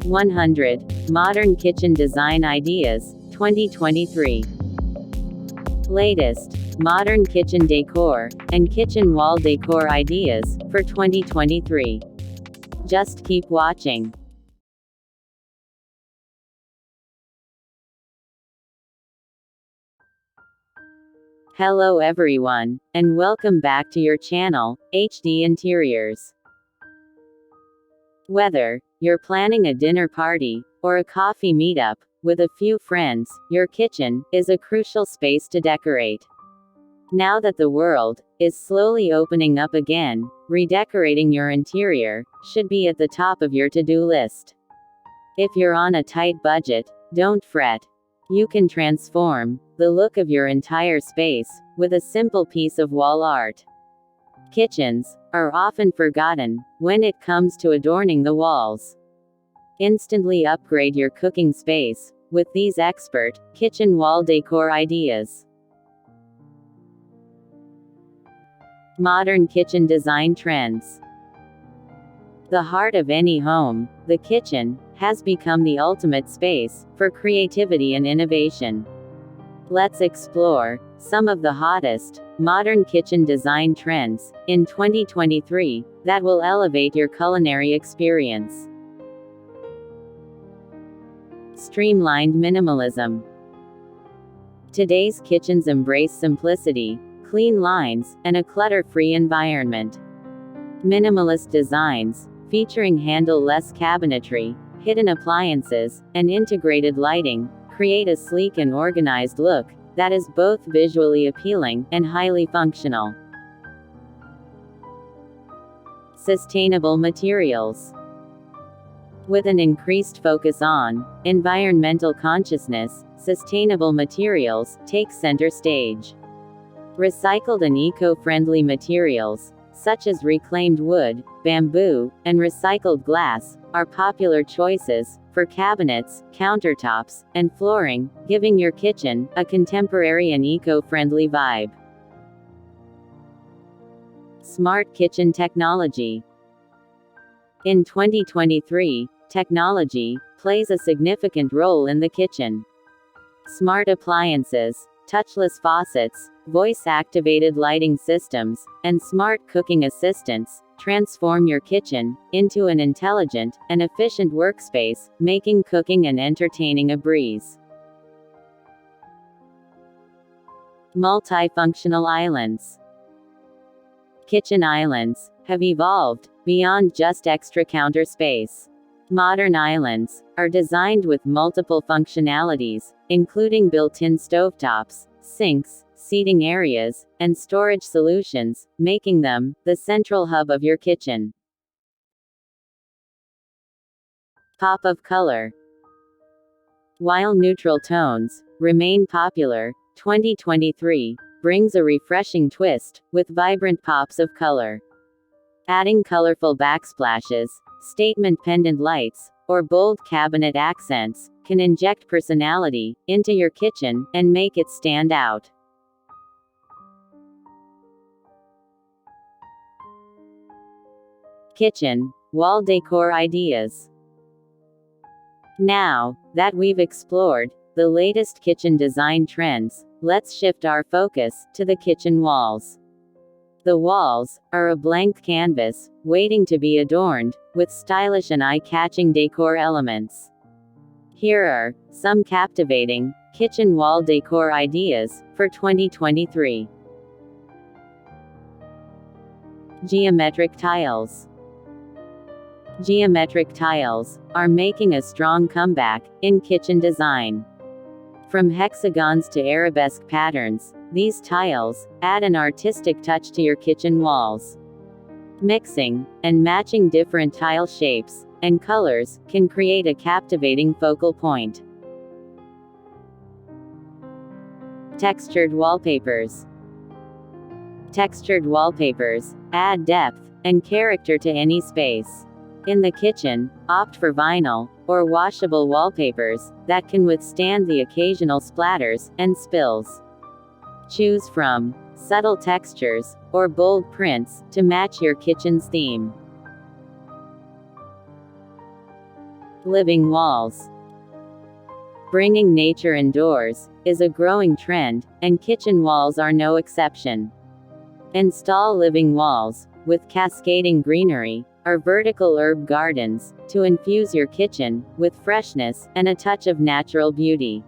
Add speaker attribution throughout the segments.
Speaker 1: 100 Modern Kitchen Design Ideas, 2023. Latest modern kitchen decor and kitchen wall decor ideas for 2023. Just keep watching. Hello everyone, and welcome back to your channel, HD Interiors. Whether you're planning a dinner party or a coffee meetup with a few friends, your kitchen is a crucial space to decorate. Now that the world is slowly opening up again, redecorating your interior should be at the top of your to-do list. If you're on a tight budget, don't fret. You can transform the look of your entire space with a simple piece of wall art. Kitchens are often forgotten when it comes to adorning the walls. Instantly upgrade your cooking space with these expert kitchen wall decor ideas. Modern kitchen design trends. The heart of any home, the kitchen, has become the ultimate space for creativity and innovation. Let's explore some of the hottest modern kitchen design trends in 2023 that will elevate your culinary experience. Streamlined minimalism. Today's kitchens embrace simplicity, clean lines, and a clutter-free environment. Minimalist designs, featuring handle-less cabinetry, hidden appliances, and integrated lighting, create a sleek and organized look that is both visually appealing and highly functional. Sustainable materials. With an increased focus on environmental consciousness, sustainable materials take center stage. Recycled and eco-friendly materials, such as reclaimed wood, bamboo, and recycled glass, are popular choices for cabinets, countertops, and flooring, giving your kitchen a contemporary and eco-friendly vibe. Smart kitchen technology. In 2023, technology plays a significant role in the kitchen. Smart appliances, touchless faucets, voice-activated lighting systems, and smart cooking assistants transform your kitchen into an intelligent and efficient workspace, making cooking and entertaining a breeze. Multifunctional islands. Kitchen islands have evolved beyond just extra counter space. Modern islands are designed with multiple functionalities, including built-in stovetops, sinks, seating areas, and storage solutions, making them the central hub of your kitchen. Pop of color. While neutral tones remain popular, 2023 brings a refreshing twist with vibrant pops of color. Adding colorful backsplashes, statement pendant lights, or bold cabinet accents can inject personality into your kitchen and make it stand out. Kitchen wall decor ideas. Now that we've explored the latest kitchen design trends, let's shift our focus to the kitchen walls. The walls are a blank canvas, waiting to be adorned with stylish and eye-catching decor elements. Here are some captivating kitchen wall decor ideas for 2023. Geometric tiles. Geometric tiles are making a strong comeback in kitchen design. From hexagons to arabesque patterns, these tiles add an artistic touch to your kitchen walls. Mixing and matching different tile shapes and colors can create a captivating focal point. Textured wallpapers. Textured wallpapers add depth and character to any space. In the kitchen, opt for vinyl or washable wallpapers that can withstand the occasional splatters and spills. Choose from subtle textures or bold prints to match your kitchen's theme. Living walls. Bringing nature indoors is a growing trend, and kitchen walls are no exception. Install living walls with cascading greenery or vertical herb gardens to infuse your kitchen with freshness and a touch of natural beauty.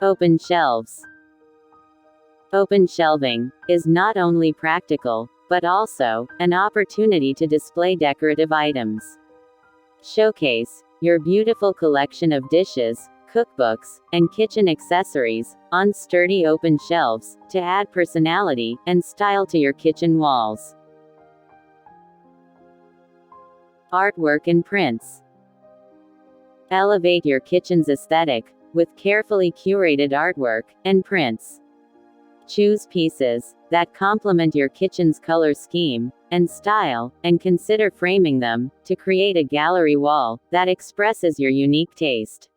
Speaker 1: Open shelves. Open shelving is not only practical, but also an opportunity to display decorative items. Showcase your beautiful collection of dishes, cookbooks, and kitchen accessories on sturdy open shelves to add personality and style to your kitchen walls. Artwork and prints. Elevate your kitchen's aesthetic with carefully curated artwork and prints. Choose pieces that complement your kitchen's color scheme and style, and consider framing them to create a gallery wall that expresses your unique taste.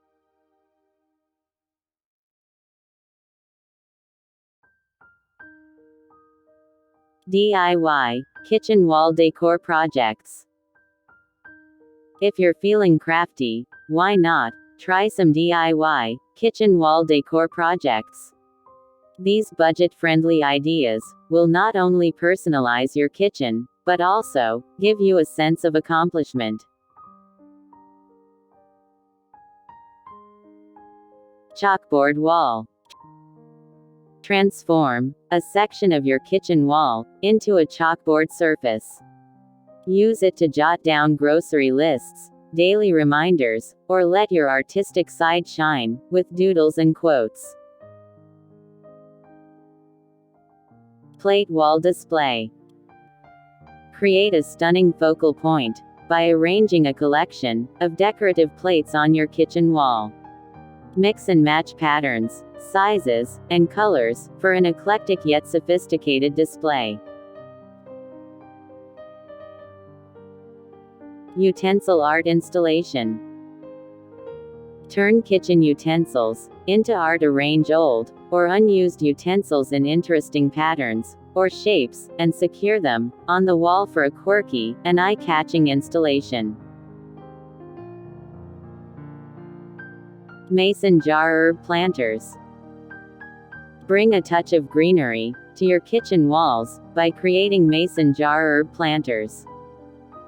Speaker 1: DIY kitchen wall decor projects. If you're feeling crafty, why not try some DIY kitchen wall decor projects? These budget-friendly ideas will not only personalize your kitchen, but also give you a sense of accomplishment. Chalkboard wall. Transform a section of your kitchen wall into a chalkboard surface. Use it to jot down grocery lists, daily reminders, or let your artistic side shine with doodles and quotes. Plate wall display. Create a stunning focal point by arranging a collection of decorative plates on your kitchen wall. Mix and match patterns, sizes, and colors for an eclectic yet sophisticated display. Utensil art installation. Turn kitchen utensils into art. Arrange old or unused utensils in interesting patterns or shapes, and secure them on the wall for a quirky and eye-catching installation. Mason jar herb planters. Bring a touch of greenery to your kitchen walls by creating mason jar herb planters.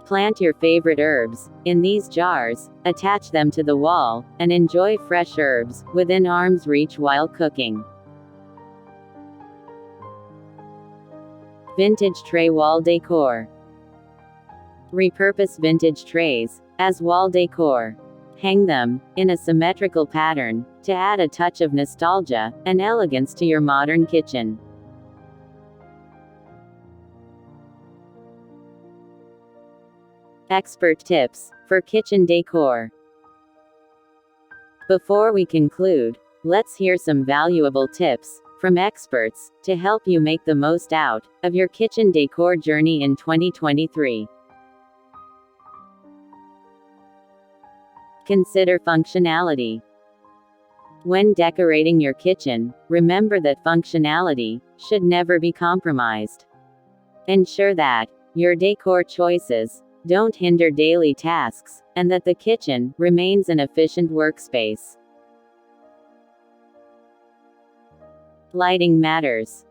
Speaker 1: Plant your favorite herbs in these jars, attach them to the wall, and enjoy fresh herbs within arm's reach while cooking. Vintage tray wall decor. Repurpose vintage trays as wall decor. Hang them in a symmetrical pattern to add a touch of nostalgia and elegance to your modern kitchen. Expert tips for kitchen decor. Before we conclude, let's hear some valuable tips from experts to help you make the most out of your kitchen decor journey in 2023. Consider functionality. When decorating your kitchen, remember that functionality should never be compromised. Ensure that your decor choices don't hinder daily tasks, and that the kitchen remains an efficient workspace. Lighting matters.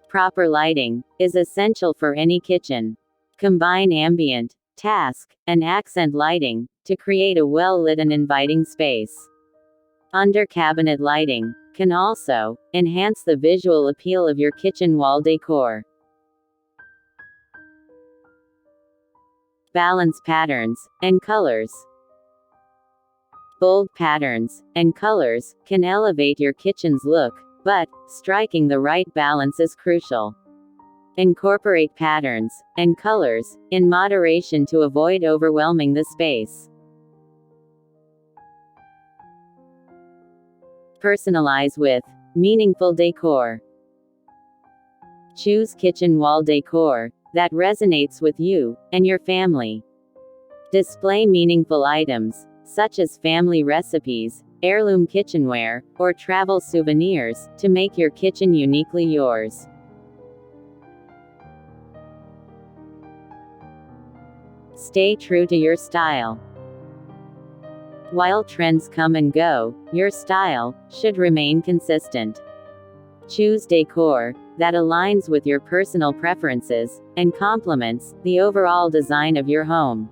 Speaker 1: Proper lighting is essential for any kitchen. Combine ambient, task, and accent lighting to create a well-lit and inviting space. Under-cabinet lighting can also enhance the visual appeal of your kitchen wall decor. Balance patterns and colors. Bold patterns and colors can elevate your kitchen's look, but striking the right balance is crucial. Incorporate patterns and colors in moderation to avoid overwhelming the space. Personalize with meaningful decor. Choose kitchen wall decor that resonates with you and your family. Display meaningful items, such as family recipes, heirloom kitchenware, or travel souvenirs, to make your kitchen uniquely yours. Stay true to your style. While trends come and go, your style should remain consistent. Choose decor that aligns with your personal preferences and complements the overall design of your home.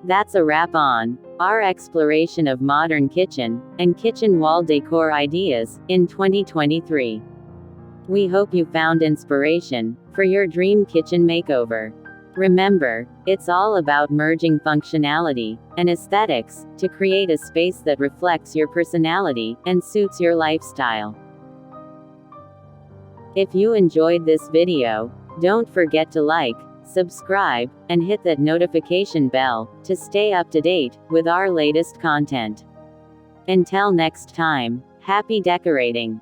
Speaker 1: That's a wrap on our exploration of modern kitchen and kitchen wall decor ideas in 2023. We hope you found inspiration for your dream kitchen makeover. Remember, it's all about merging functionality and aesthetics to create a space that reflects your personality and suits your lifestyle. If you enjoyed this video, don't forget to like, subscribe, and hit that notification bell to stay up to date with our latest content. Until next time, happy decorating!